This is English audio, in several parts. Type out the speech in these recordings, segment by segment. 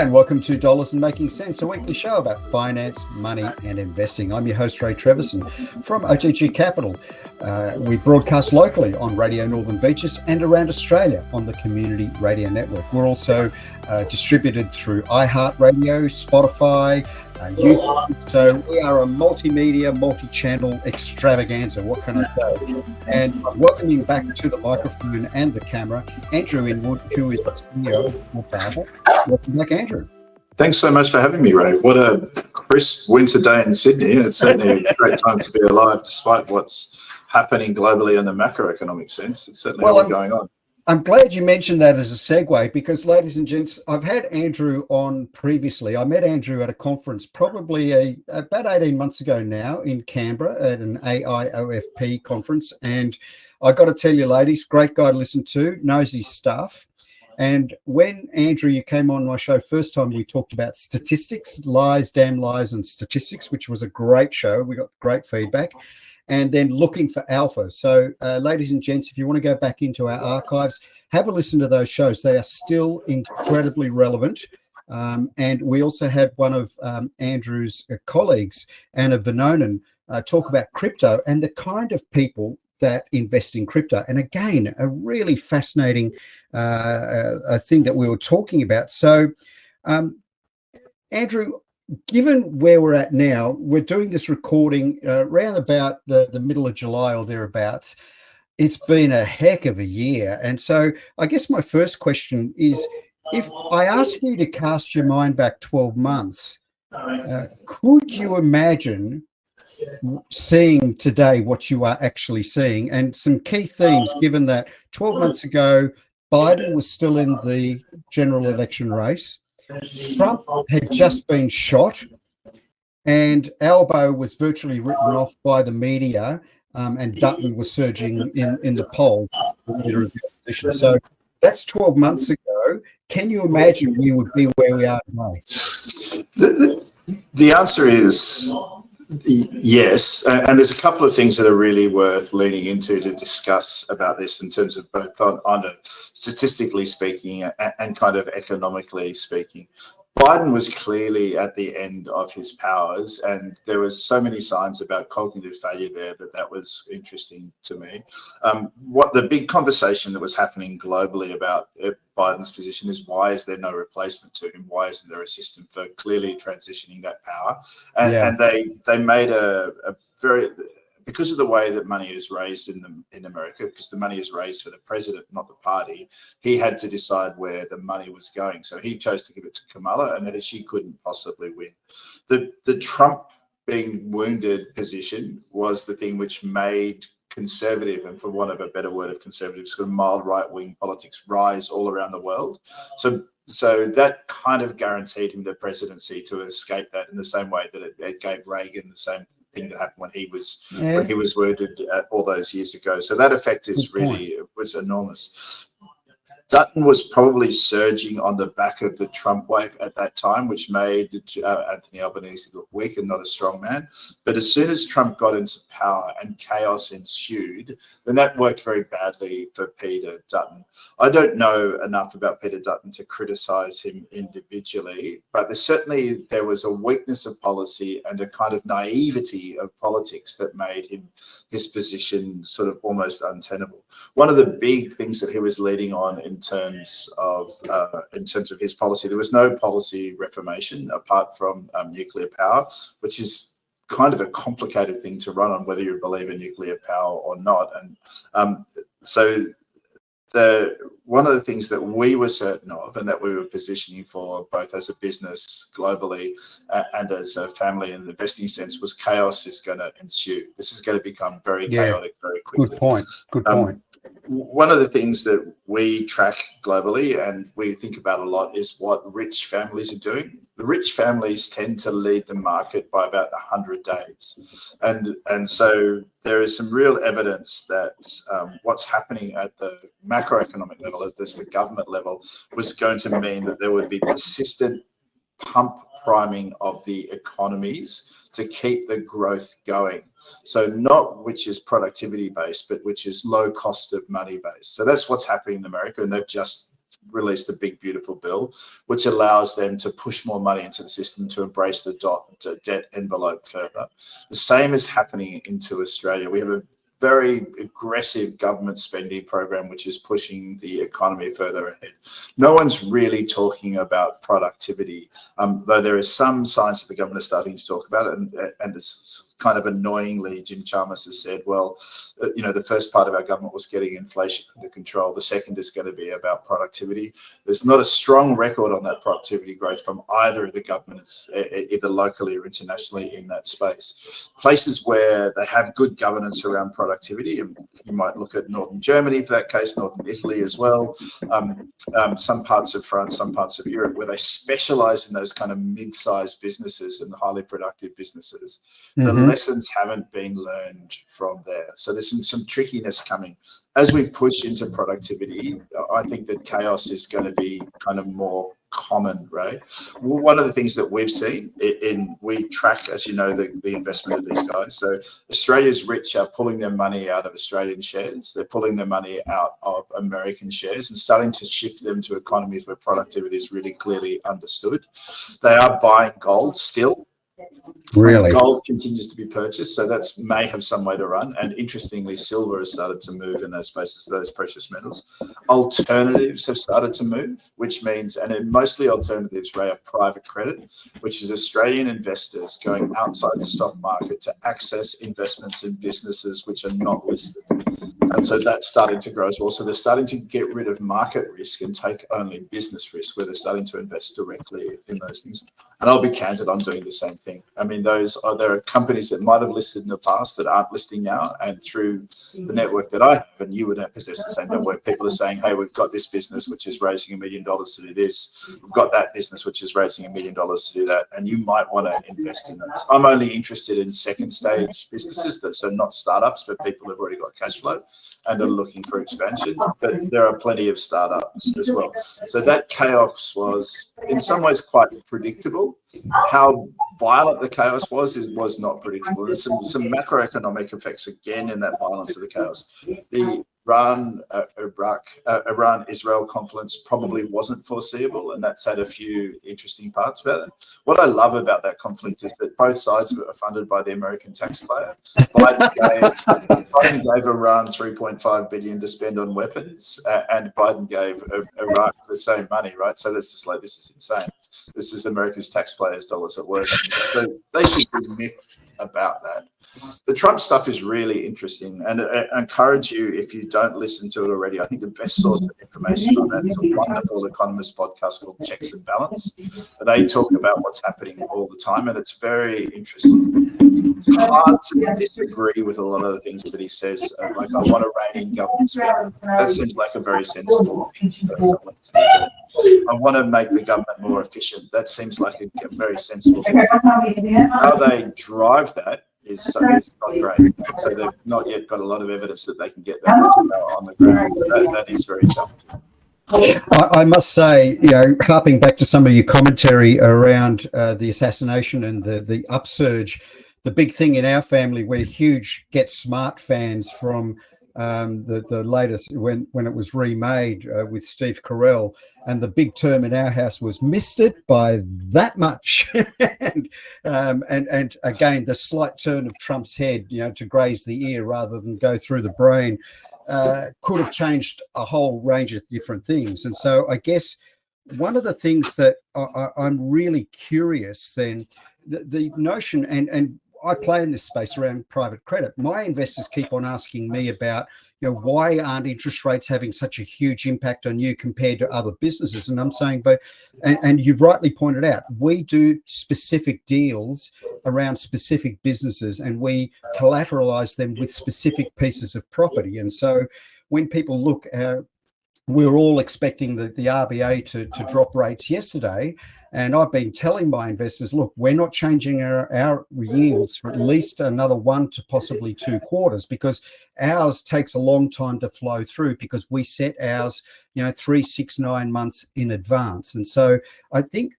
and welcome to Dollars and Making Sense, a weekly show about finance, money, and investing. I'm your host, Ray Treverson from OTG Capital. We broadcast locally on Radio Northern Beaches and around Australia on the Community Radio Network. We're also distributed through iHeartRadio, Spotify, YouTube. So we are a multimedia, multi-channel extravaganza. What can I say? And I'm welcoming back to the microphone and the camera, Andrew Inwood, who is the CEO of Coredata. Welcome back, Andrew. Thanks so much for having me, Ray. What a crisp winter day in Sydney. It's certainly a great time to be alive, despite what's happening globally in the macroeconomic sense. It's certainly all going on. I'm glad you mentioned that as a segue because, ladies and gents, I've had Andrew on previously. I met Andrew at a conference probably about 18 months ago now in Canberra at an AIOFP conference. And I got to tell you, ladies, great guy to listen to, knows his stuff. And when, Andrew, you came on my show first time, we talked about statistics, lies, damn lies, and statistics, which was a great show. We got great feedback. And then looking for alpha. So, ladies and gents, if you want to go back into our archives, have a listen to those shows. They are still incredibly relevant. And we also had one of Andrew's colleagues, Anna Vanonen, talk about crypto and the kind of people that invest in crypto. And again, a really fascinating a thing that we were talking about. So, Andrew, given where we're at now, we're doing this recording around about the middle of July or thereabouts. It's been a heck of a year. And so I guess my first question is, if I ask you to cast your mind back 12 months, could you imagine seeing today what you are actually seeing? And some key themes, given that 12 months ago, Biden was still in the general election race. Trump had just been shot, and Albo was virtually written off by the media, and Dutton was surging in the poll for leader of the opposition. So that's 12 months ago. Can you imagine we would be where we are today? The answer is yes, and there's a couple of things that are really worth leaning into to discuss about this in terms of both on a statistically speaking and kind of economically speaking. Biden was clearly at the end of his powers, and there was so many signs about cognitive failure there that was interesting to me. What the big conversation that was happening globally about Biden's position is, why is there no replacement to him? Why isn't there a system for clearly transitioning that power? And they made a very, because of the way that money is raised in America, because the money is raised for the president, not the party, he had to decide where the money was going. So he chose to give it to Kamala, and that she couldn't possibly win. The Trump being wounded position was the thing which made conservative, and for want of a better word of conservative, sort of mild right-wing politics rise all around the world. So that kind of guaranteed him the presidency to escape that, in the same way that it gave Reagan the same thing that happened when he was wounded all those years ago. So that effect was enormous. Dutton was probably surging on the back of the Trump wave at that time, which made Anthony Albanese look weak and not a strong man. But as soon as Trump got into power and chaos ensued, then that worked very badly for Peter Dutton. I don't know enough about Peter Dutton to criticize him individually, but there was a weakness of policy and a kind of naivety of politics that made his position sort of almost untenable. One of the big things that he was leading on in terms of his policy, there was no policy reformation apart from nuclear power, which is kind of a complicated thing to run on, whether you believe in nuclear power or not. And so one of the things that we were certain of, and that we were positioning for both as a business globally and as a family in the investing sense, was chaos is going to ensue. This is going to become very chaotic very quickly. Good point. One of the things that we track globally and we think about a lot is what rich families are doing. The rich families tend to lead the market by about 100 days. And so there is some real evidence that what's happening at the macroeconomic level, at the government level, was going to mean that there would be persistent pump priming of the economies to keep the growth going. So not which is productivity based, but which is low cost of money based. So that's what's happening in America, and they've just released a big, beautiful bill, which allows them to push more money into the system to embrace the debt envelope further. The same is happening into Australia. We have a very aggressive government spending program, which is pushing the economy further ahead. No one's really talking about productivity, though there is some signs that the government is starting to talk about it, and it's kind of annoyingly, Jim Chalmers has said, well, the first part of our government was getting inflation under control. The second is going to be about productivity. There's not a strong record on that productivity growth from either of the governments, either locally or internationally, in that space. Places where they have good governance around productivity, and you might look at Northern Germany for that case, Northern Italy as well, some parts of France, some parts of Europe, where they specialize in those kind of mid-sized businesses and highly productive businesses. The lessons haven't been learned from there. So there's some trickiness coming. As we push into productivity, I think that chaos is going to be kind of more common, right? One of the things that we've seen we track, as you know, the investment of these guys. So Australia's rich are pulling their money out of Australian shares. They're pulling their money out of American shares and starting to shift them to economies where productivity is really clearly understood. They are buying gold still. Really? Gold continues to be purchased, so that may have some way to run. And interestingly, silver has started to move in those spaces, those precious metals. Alternatives have started to move, which means, and mostly alternatives, Ray, are private credit, which is Australian investors going outside the stock market to access investments in businesses which are not listed. And so that's starting to grow as well. So they're starting to get rid of market risk and take only business risk, where they're starting to invest directly in those things. And I'll be candid, I'm doing the same thing. I mean, there are companies that might have listed in the past that aren't listing now. And through the network that I have, and you would possess the same network, people are saying, hey, we've got this business which is raising $1 million to do this. We've got that business which is raising $1 million to do that. And you might want to invest in those. I'm only interested in second stage businesses, so not startups, but people who've already got cash flow and are looking for expansion. But there are plenty of startups as well. So that chaos was in some ways quite predictable. How violent the chaos was not predictable. There's some macroeconomic effects again in that violence of the chaos. The Iran-Israel conflict probably wasn't foreseeable, and that's had a few interesting parts about it. What I love about that conflict is that both sides are funded by the American taxpayer. Biden gave Iran $3.5 billion to spend on weapons, and Biden gave Iraq the same money, right? So that's just like, this is insane. This is America's taxpayers' dollars at work. So they should be miffed about that. The Trump stuff is really interesting, and I encourage you, if you don't listen to it already, I think the best source of information on that is a wonderful economist podcast called Checks and Balance. They talk about what's happening all the time, and it's very interesting. It's hard to disagree with a lot of the things that he says, like, I want to rein in government spending. That seems like a very sensible thing for someone to do. I want to make the government more efficient. That seems like a very sensible thing. How they drive that is not great. So they've not yet got a lot of evidence that they can get that on the ground. That is very challenging. I must say, harping back to some of your commentary around the assassination and the upsurge, the big thing in our family, we're huge Get Smart fans from the latest, when it was remade with Steve Carell, and the big term in our house was "missed it by that much." and again, the slight turn of Trump's head, to graze the ear rather than go through the brain, could have changed a whole range of different things. And so I guess one of the things that I'm really curious then, the notion, and I play in this space around private credit. My investors keep on asking me about, why aren't interest rates having such a huge impact on you compared to other businesses? And I'm saying, and you've rightly pointed out, we do specific deals around specific businesses, and we collateralize them with specific pieces of property. And so when people look at, we're all expecting the RBA to drop rates yesterday. And I've been telling my investors, look, we're not changing our yields for at least another 1 to possibly 2 quarters, because ours takes a long time to flow through, because we set ours, 3, 6, 9 months in advance. And so I think,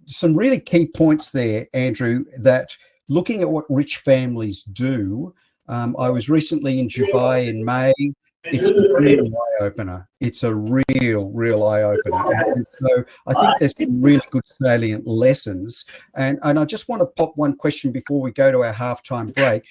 some really key points there, Andrew, that looking at what rich families do. I was recently in Dubai in May. it's a real eye opener. It's a real eye opener. And so I think there's some really good salient lessons. And I just want to pop one question before we go to our halftime break.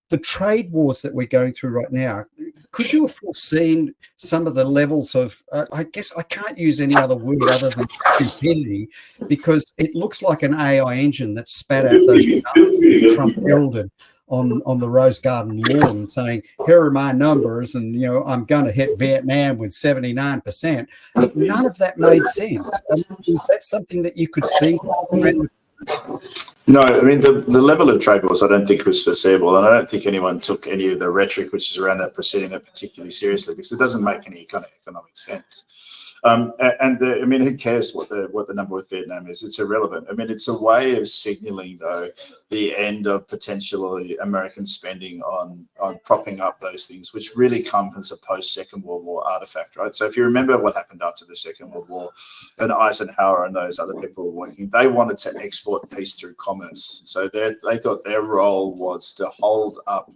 The trade wars that we're going through right now, could you have foreseen some of the levels of, I guess I can't use any other word other than stupidity, because it looks like an AI engine that spat out those numbers that Trump heralded on the Rose Garden lawn, saying, here are my numbers, and I'm going to hit Vietnam with 79%. None of that made sense. Is that something that you could see around the No, I mean, the level of trade wars I don't think was foreseeable, and I don't think anyone took any of the rhetoric which is around that proceeding it particularly seriously, because it doesn't make any kind of economic sense. I mean, who cares what the number with Vietnam is? It's irrelevant. I mean, it's a way of signalling, though, the end of potentially American spending on propping up those things, which really come as a post-Second World War artifact, right? So if you remember what happened after the Second World War, and Eisenhower and those other people were working, they wanted to export peace through commerce. So they thought their role was to hold up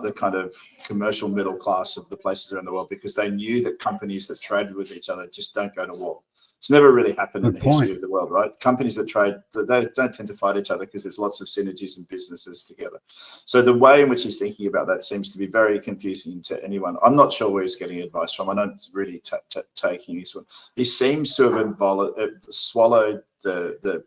the kind of commercial middle class of the places around the world, because they knew that companies that traded with each other just don't go to war. It's never really happened in the history of the world, right? Companies that trade, they don't tend to fight each other because there's lots of synergies and businesses together. So the way in which he's thinking about that seems to be very confusing to anyone. I'm not sure where he's getting advice from. I don't really taking his one. He seems to have swallowed the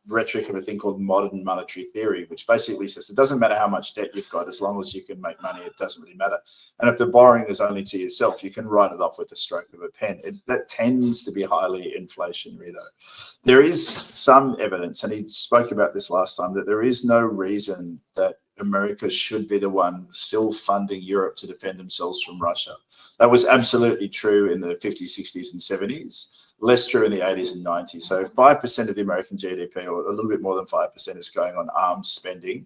rhetoric of a thing called modern monetary theory, which basically says it doesn't matter how much debt you've got, as long as you can make money, it doesn't really matter. And if the borrowing is only to yourself, you can write it off with the stroke of a pen. That tends to be highly inflationary, though. There is some evidence, and he spoke about this last time, that there is no reason that America should be the one still funding Europe to defend themselves from Russia. That was absolutely true in the 50s, 60s, and 70s. Less true in the 80s and 90s. So 5% of the American GDP, or a little bit more than 5%, is going on arms spending.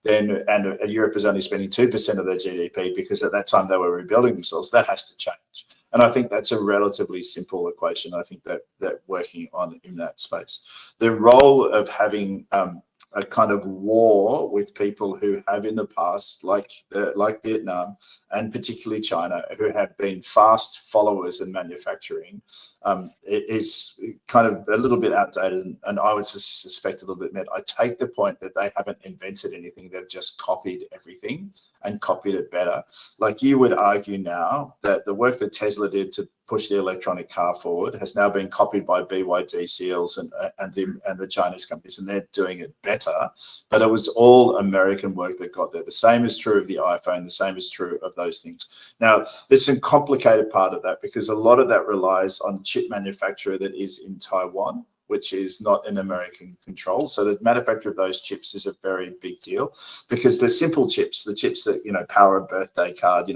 And Europe is only spending 2% of their GDP, because at that time they were rebuilding themselves. That has to change. And I think that's a relatively simple equation. I think that working on in that space, the role of having a kind of war with people who have in the past, like Vietnam and particularly China, who have been fast followers in manufacturing, it is kind of a little bit outdated, and I would suspect a little bit mad. I take the point that they haven't invented anything; they've just copied everything and copied it better. Like, you would argue now that the work that Tesla did to push the electronic car forward has now been copied by BYD, Seals, and the Chinese companies, and they're doing it better. But it was all American work that got there. The same is true of the iPhone. The same is true of those things. Now, there's some complicated part of that, because a lot of that relies on chip manufacturer that is in Taiwan, which is not in American control. So the manufacture of those chips is a very big deal, because they're simple chips, the chips that, power a birthday card, they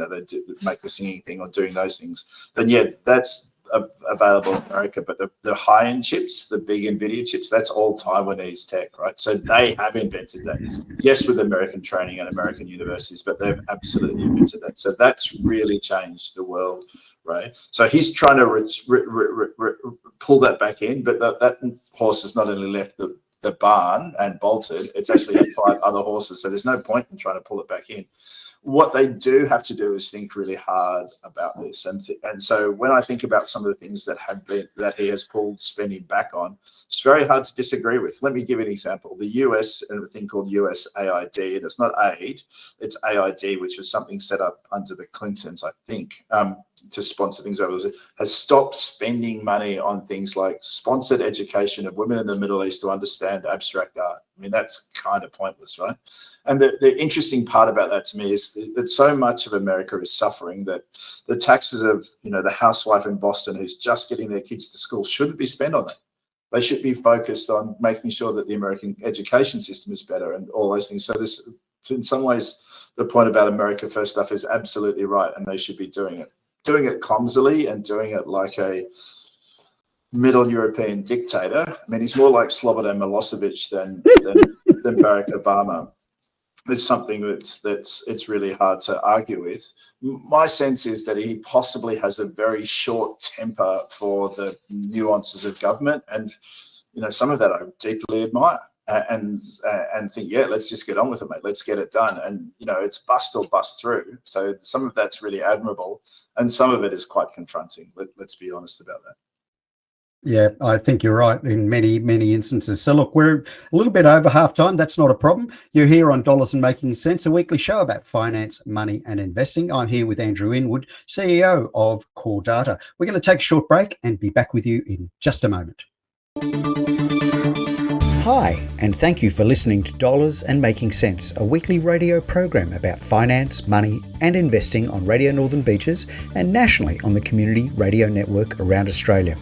make the singing thing or doing those things. Then yeah, that's available in America. But the high-end chips, the big NVIDIA chips, that's all Taiwanese tech, right? So they have invented that. Yes, with American training and American universities, but they've absolutely invented that. So that's really changed the world, right? So he's trying to pull that back in, but that horse has not only left the barn and bolted, it's actually had 5 other horses. So there's no point in trying to pull it back in. What they do have to do is think really hard about this. And so when I think about some of the things that he has pulled spending back on, it's very hard to disagree with. Let me give you an example. The US and a thing called US AID, and it's not aid, it's AID, which was something set up under the Clintons, I think, to sponsor things over, has stopped spending money on things like sponsored education of women in the Middle East to understand abstract art. I mean, that's kind of pointless, right? And the interesting part about that to me is that so much of America is suffering that the taxes of, the housewife in Boston who's just getting their kids to school shouldn't be spent on that. They should be focused on making sure that the American education system is better and all those things. So this, in some ways, the point about America First stuff is absolutely right, and they should be doing it. Doing it clumsily and doing it like a Middle European dictator. I mean, he's more like Slobodan Milosevic than Barack Obama. There's something it's really hard to argue with. My sense is that he possibly has a very short temper for the nuances of government, and some of that I deeply admire. and think, yeah, let's just get on with it, mate. Let's get it done. And it's bust or bust through. So some of that's really admirable, and some of it is quite confronting. Let's be honest about that. Yeah, I think you're right in many, many instances. So look, we're a little bit over half time. That's not a problem. You're here on Dollars and Making Sense, a weekly show about finance, money and investing. I'm here with Andrew Inwood, CEO of Coredata. We're going to take a short break and be back with you in just a moment. Hi, and thank you for listening to Dollars and Making Sense, a weekly radio program about finance, money and investing on Radio Northern Beaches and nationally on the Community Radio Network around Australia.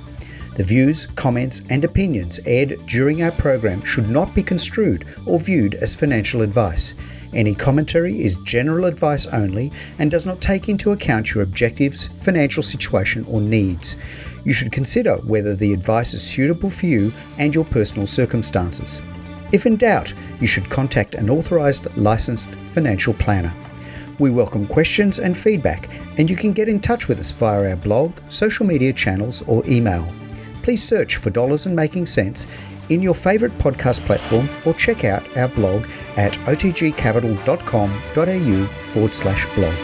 The views, comments and opinions aired during our program should not be construed or viewed as financial advice. Any commentary is general advice only and does not take into account your objectives, financial situation or needs. You should consider whether the advice is suitable for you and your personal circumstances. If in doubt, you should contact an authorised licensed financial planner. We welcome questions and feedback, and you can get in touch with us via our blog, social media channels or email. Please search for Dollars and Making Sense in your favourite podcast platform or check out our blog at otgcapital.com.au/blog.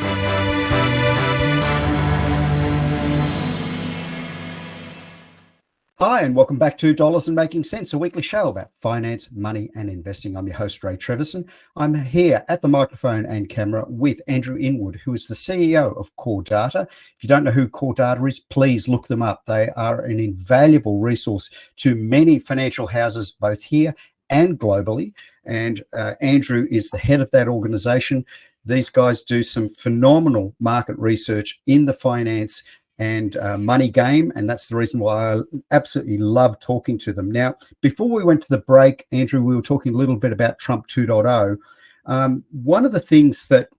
Hi, and welcome back to Dollars and Making Sense, a weekly show about finance, money and investing. I'm your host, Ray Treverson. I'm here at the microphone and camera with Andrew Inwood, who is the CEO of Coredata. If you don't know who Coredata is, please look them up. They are an invaluable resource to many financial houses, both here and globally. And Andrew is the head of that organization. These guys do some phenomenal market research in the finance and money game, and that's the reason why I absolutely love talking to them. Now, before we went to the break, Andrew, we were talking a little bit about Trump 2.0. One of the things that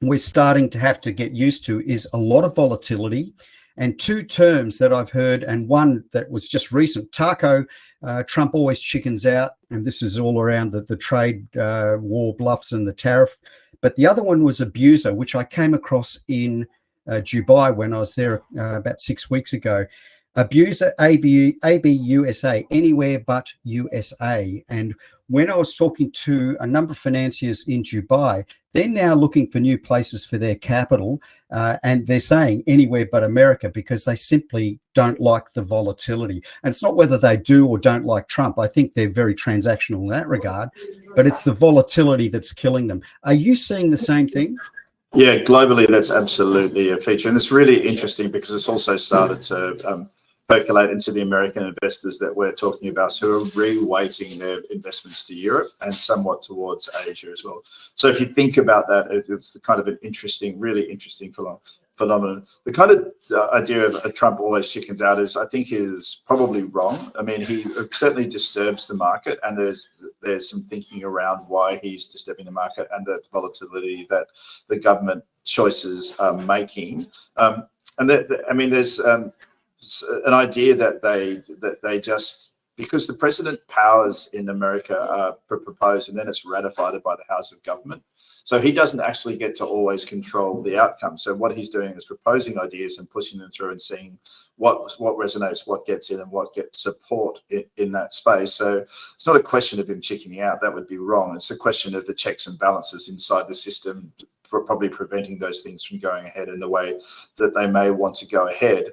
we're starting to have to get used to is a lot of volatility, and two terms that I've heard, and one that was just recent, Taco, Trump always chickens out, and this is all around the trade war bluffs and the tariff. But the other one was abuser, which I came across in Dubai when I was there about 6 weeks ago. Abuser, ABUSA, anywhere but USA. And when I was talking to a number of financiers in Dubai, they're now looking for new places for their capital, and they're saying anywhere but America because they simply don't like the volatility. And it's not whether they do or don't like Trump. I think they're very transactional in that regard, but it's the volatility that's killing them. Are you seeing the same thing? Yeah, globally, that's absolutely a feature. And it's really interesting because it's also started to percolate into the American investors that we're talking about who are reweighting their investments to Europe and somewhat towards Asia as well. So if you think about that, it's the kind of an interesting, really interesting phenomenon. The kind of idea of Trump always chickens out I think is probably wrong. I mean, he certainly disturbs the market, and there's some thinking around why he's disturbing the market and the volatility that the government choices are making. There's an idea that they just, because the president powers in America are proposed and then it's ratified by the House of Government. So he doesn't actually get to always control the outcome. So what he's doing is proposing ideas and pushing them through and seeing what resonates, what gets in and what gets support in that space. So it's not a question of him chickening out. That would be wrong. It's a question of the checks and balances inside the system, probably preventing those things from going ahead in the way that they may want to go ahead.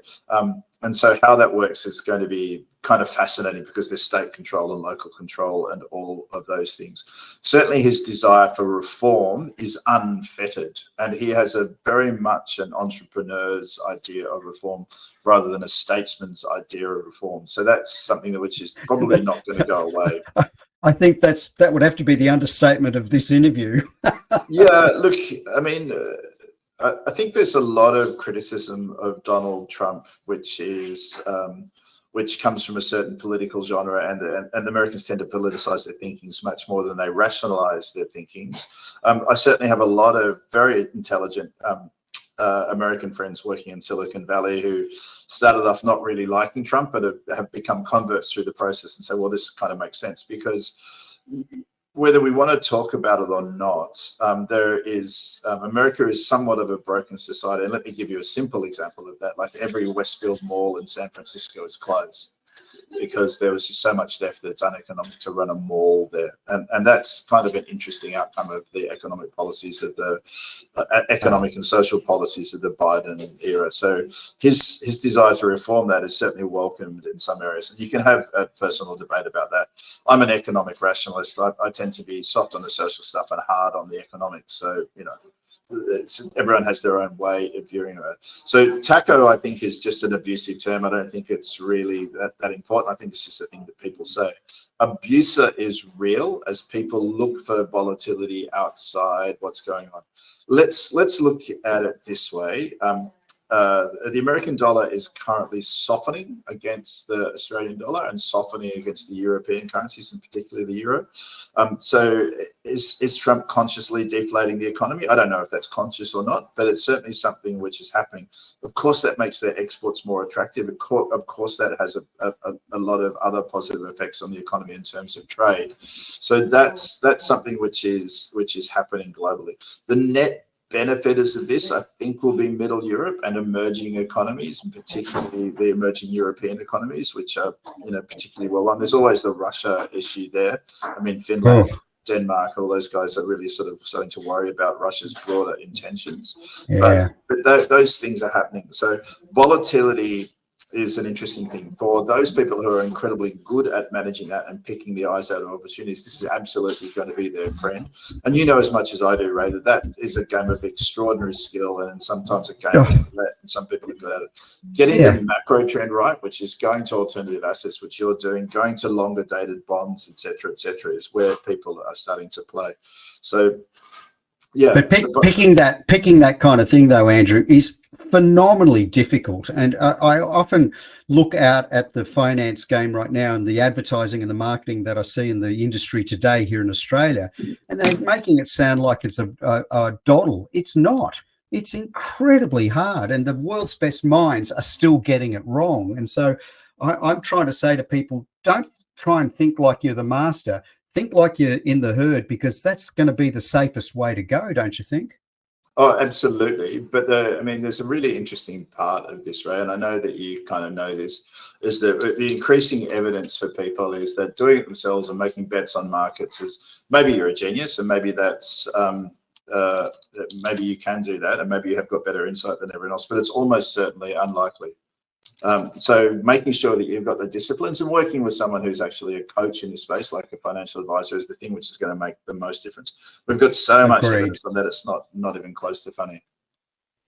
And so how that works is going to be kind of fascinating because there's state control and local control and all of those things. Certainly his desire for reform is unfettered, and he has a very much an entrepreneur's idea of reform rather than a statesman's idea of reform. So that's something which is probably not going to go away. I think that would have to be the understatement of this interview. Yeah, look, I mean, I think there's a lot of criticism of Donald Trump, which comes from a certain political genre, and Americans tend to politicize their thinkings much more than they rationalize their thinkings. I certainly have a lot of very intelligent American friends working in Silicon Valley who started off not really liking Trump, but have become converts through the process and say, well, this kind of makes sense because whether we want to talk about it or not, America is somewhat of a broken society. And let me give you a simple example of that. Like every Westfield mall in San Francisco is closed. because there was just so much theft that it's uneconomic to run a mall there. And that's kind of an interesting outcome of the economic policies of the economic and social policies of the Biden era. So his desire to reform that is certainly welcomed in some areas. And you can have a personal debate about that. I'm an economic rationalist. I tend to be soft on the social stuff and hard on the economics. So, everyone has their own way of viewing it. So taco, I think, is just an abusive term. I don't think it's really that important. I think it's just a thing that people say. Abuser is real as people look for volatility outside what's going on. Let's look at it this way. The American dollar is currently softening against the Australian dollar and softening against the European currencies, and particularly the euro. So is Trump consciously deflating the economy? I don't know if that's conscious or not, but it's certainly something which is happening. Of course, that makes their exports more attractive. Of course, that has a lot of other positive effects on the economy in terms of trade. So that's something which is happening globally. The net benefiters of this, I think, will be Middle Europe and emerging economies, and particularly the emerging European economies, which are, particularly well run. There's always the Russia issue there. I mean, Finland, Denmark, all those guys are really sort of starting to worry about Russia's broader intentions. Yeah. But those things are happening. So volatility is an interesting thing for those people who are incredibly good at managing that and picking the eyes out of opportunities. This is absolutely going to be their friend. And you know as much as I do, Ray, that is a game of extraordinary skill and sometimes a game of roulette, and some people are good at it. Getting the macro trend right, which is going to alternative assets, which you're doing, going to longer dated bonds, et cetera, is where people are starting to play. So yeah, but picking that kind of thing, though, Andrew, is phenomenally difficult. And I often look out at the finance game right now and the advertising and the marketing that I see in the industry today here in Australia, and they're making it sound like it's a doddle. It's not. It's incredibly hard, and the world's best minds are still getting it wrong. And so I'm trying to say to people, don't try and think like you're the master. Think like you're in the herd, because that's going to be the safest way to go, don't you think? Oh, absolutely. But there's a really interesting part of this, Ray, and I know that you kind of know this, is that the increasing evidence for people is that doing it themselves and making bets on markets is, maybe you're a genius and maybe that's, maybe you can do that and maybe you have got better insight than everyone else, but it's almost certainly unlikely. So making sure that you've got the disciplines and working with someone who's actually a coach in this space, like a financial advisor, is the thing which is going to make the most difference. We've got so much evidence on that it's not even close to funny.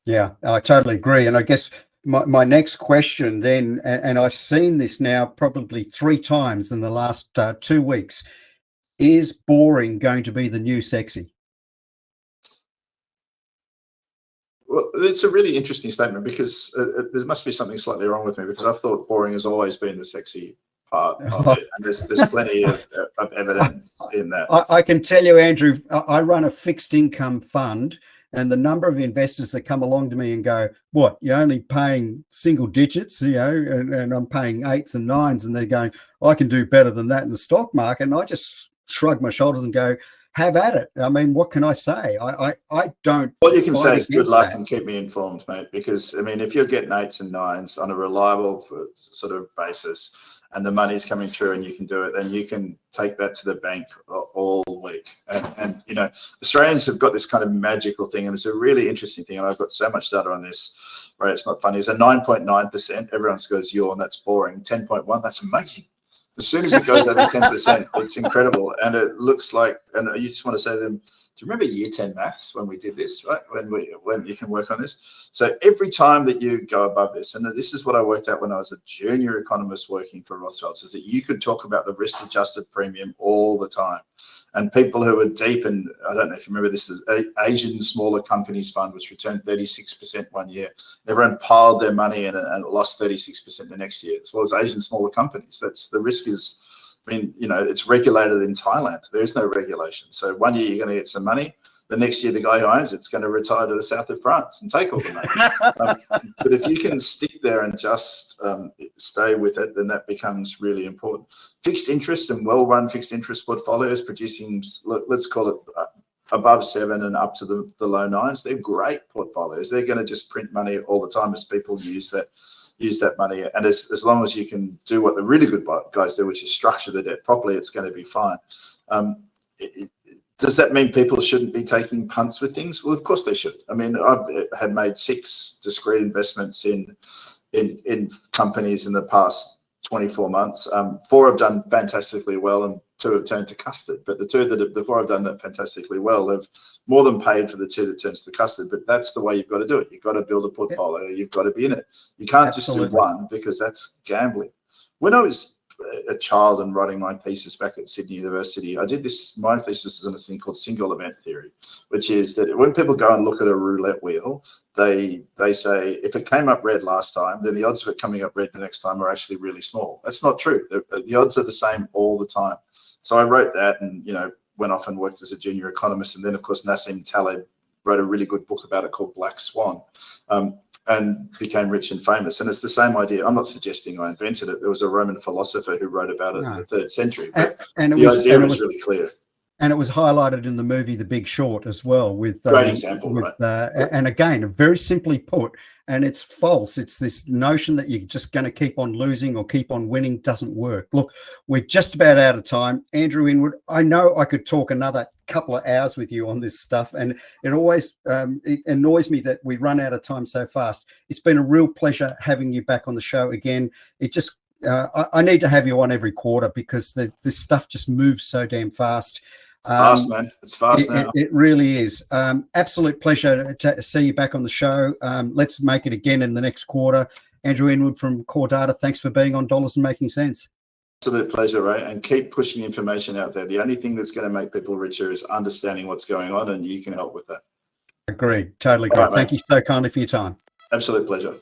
Yeah, I totally agree. And I guess my next question then, and I've seen this now probably 3 times in the last 2 weeks, is boring going to be the new sexy? Well, it's a really interesting statement, because there must be something slightly wrong with me, because I've thought boring has always been the sexy part of it, and there's plenty of evidence in that. I can tell you, Andrew, I run a fixed income fund, and the number of investors that come along to me and go, "What? You're only paying single digits, and I'm paying 8s and 9s," and they're going, "I can do better than that in the stock market," and I just shrug my shoulders and go, have at it. I mean, what can I say? I don't. What you can say is good luck and keep me informed, mate, because, I mean, if you're getting 8s and 9s on a reliable sort of basis and the money's coming through and you can do it, then you can take that to the bank all week. And Australians have got this kind of magical thing, and it's a really interesting thing, and I've got so much data on this, right? It's not funny. It's a 9.9%. Everyone goes, yawn, that's boring. 10.1, that's amazing. As soon as it goes over 10%, it's incredible. And it looks like, and you just want to say to them, do you remember year 10 maths when we did this, right? When you can work on this. So every time that you go above this, and this is what I worked out when I was a junior economist working for Rothschilds, is that you could talk about the risk adjusted premium all the time. And people who are deep, and I don't know if you remember this, the Asian Smaller Companies Fund, which returned 36% one year. Everyone piled their money in and lost 36% the next year, as well as Asian smaller companies. That's the risk is, I mean, it's regulated in Thailand. There is no regulation. So one year you're going to get some money. The next year, the guy who owns it's going to retire to the south of France and take all the money. But if you can stick there and just stay with it, then that becomes really important. Fixed interest and well-run fixed interest portfolios producing, let's call it above 7 and up to the low 9s, they're great portfolios. They're going to just print money all the time as people use that use that money. And as long as you can do what the really good guys do, which is structure the debt properly, it's going to be fine. Does that mean people shouldn't be taking punts with things? Well, of course they should. I mean, I've had made 6 discrete investments in companies in the past 24 months. 4 have done fantastically well and 2 have turned to custard. But the 4 have done that fantastically well. They've more than paid for the 2 that turns to custard. But that's the way you've got to do it. You've got to build a portfolio. You've got to be in it. You can't Absolutely. just do one, because that's gambling. When I was a child and writing my thesis back at Sydney University, I did this. My thesis is on this thing called single event theory, which is that when people go and look at a roulette wheel, they say if it came up red last time, then the odds of it coming up red the next time are actually really small. That's not true. The odds are the same all the time. So I wrote that, and went off and worked as a junior economist, and then of course Nassim Taleb wrote a really good book about it called Black Swan. And became rich and famous. And it's the same idea. I'm not suggesting I invented it. There was a Roman philosopher who wrote about it in the 3rd century. But the idea is really clear. And it was highlighted in the movie The Big Short as well. Great example, right? And again, very simply put, and it's false. It's this notion that you're just going to keep on losing or keep on winning doesn't work. Look, we're just about out of time. Andrew Inwood, I know I could talk another couple of hours with you on this stuff, and it always it annoys me that we run out of time so fast. It's been a real pleasure having you back on the show again. It just I need to have you on every quarter, because this stuff just moves so damn fast. It's fast, man. It's fast now. It really is. Absolute pleasure to see you back on the show. Let's make it again in the next quarter. Andrew Inwood from Coredata, thanks for being on Dollars and Making Sense. Absolute pleasure, Ray. And keep pushing information out there. The only thing that's going to make people richer is understanding what's going on, and you can help with that. Agreed. Totally agree. Thank you so kindly for your time. Absolute pleasure.